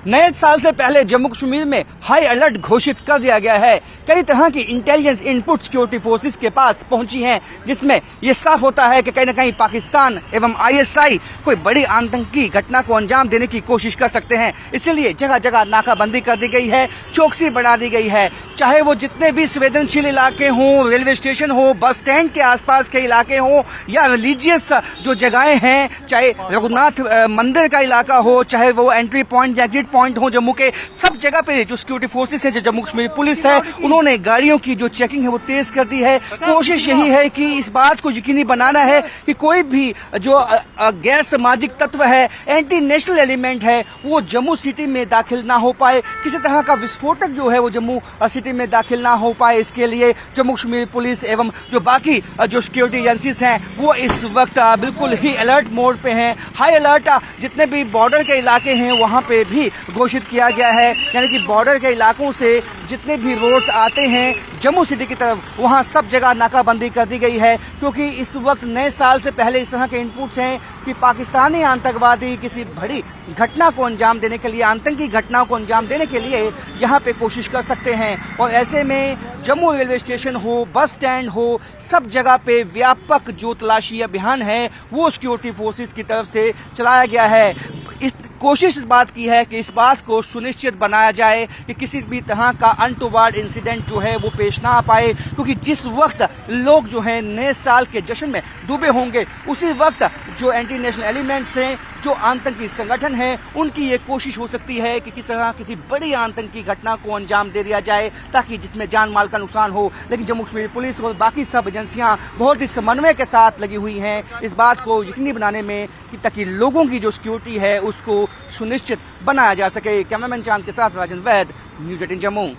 नए साल से पहले जम्मू कश्मीर में हाई अलर्ट घोषित कर दिया गया है। कई तरह की इंटेलिजेंस इनपुट सिक्योरिटी फोर्सेस के पास पहुंची हैं, जिसमें यह साफ होता है कि कहीं न कहीं पाकिस्तान एवं आईएसआई कोई बड़ी आतंकी घटना को अंजाम देने की कोशिश कर सकते हैं। इसीलिए जगह जगह नाकाबंदी कर दी गई है, चौकसी बढ़ा दी गई है। चाहे वो जितने भी संवेदनशील इलाके हों, रेलवे स्टेशन हो, बस स्टैंड के आसपास के इलाके हों, या रिलीजियस जो जगहें हैं, चाहे रघुनाथ मंदिर का इलाका हो, चाहे वो एंट्री पॉइंट या एग्जिट पॉइंट हो जम्मू के, सब जगह पे जो सिक्योरिटी फोर्सेस है, जो जम्मू कश्मीर पुलिस है, उन्होंने गाड़ियों की जो चेकिंग है वो तेज कर दी है। कोशिश यही है कि इस बात को यकीनी बनाना है कि कोई भी जो गैर सामाजिक तत्व है, एंटी नेशनल एलिमेंट है, वो जम्मू सिटी में दाखिल ना हो पाए। किसी तरह का विस्फोटक जो है वो जम्मू सिटी में दाखिल ना हो पाए। इसके लिए जम्मू कश्मीर पुलिस एवं जो बाकी जो सिक्योरिटी एजेंसीज हैं वो इस वक्त बिल्कुल ही अलर्ट मोड पे हैं। हाई अलर्ट जितने भी बॉर्डर के इलाके हैं वहां पे भी घोषित किया गया है, यानी कि बॉर्डर के इलाकों से जितने भी रोड्स आते हैं जम्मू सिटी की तरफ, वहां सब जगह नाकाबंदी कर दी गई है। क्योंकि इस वक्त नए साल से पहले इस तरह के इनपुट्स हैं कि पाकिस्तानी आतंकवादी किसी बड़ी घटना को अंजाम देने के लिए, आतंकी घटना को अंजाम देने के लिए यहाँ पे कोशिश कर सकते हैं। और ऐसे में जम्मू रेलवे स्टेशन हो, बस स्टैंड हो, सब जगह पे व्यापक जो तलाशी अभियान है वो सिक्योरिटी फोर्सेस की तरफ से चलाया गया है। इस कोशिश इस बात की है कि इस बात को सुनिश्चित बनाया जाए कि किसी भी तरह का अनटोवार्ड इंसिडेंट जो है वो पेश ना आ पाए। क्योंकि जिस वक्त लोग जो है नए साल के जश्न में डूबे होंगे, उसी वक्त जो एंटी नेशनल एलिमेंट्स हैं, जो आतंकी संगठन है, उनकी ये कोशिश हो सकती है कि किस तरह किसी बड़ी आतंकी घटना को अंजाम दे दिया जाए, ताकि जिसमें जान माल का नुकसान हो। लेकिन जम्मू कश्मीर पुलिस और बाकी सब एजेंसियां बहुत ही समन्वय के साथ लगी हुई हैं इस बात को यकीनी बनाने में कि ताकि लोगों की जो सिक्योरिटी है उसको सुनिश्चित बनाया जा सके। कैमरामैन चांद के साथ राजन वैद, न्यूज़ 18 जम्मू।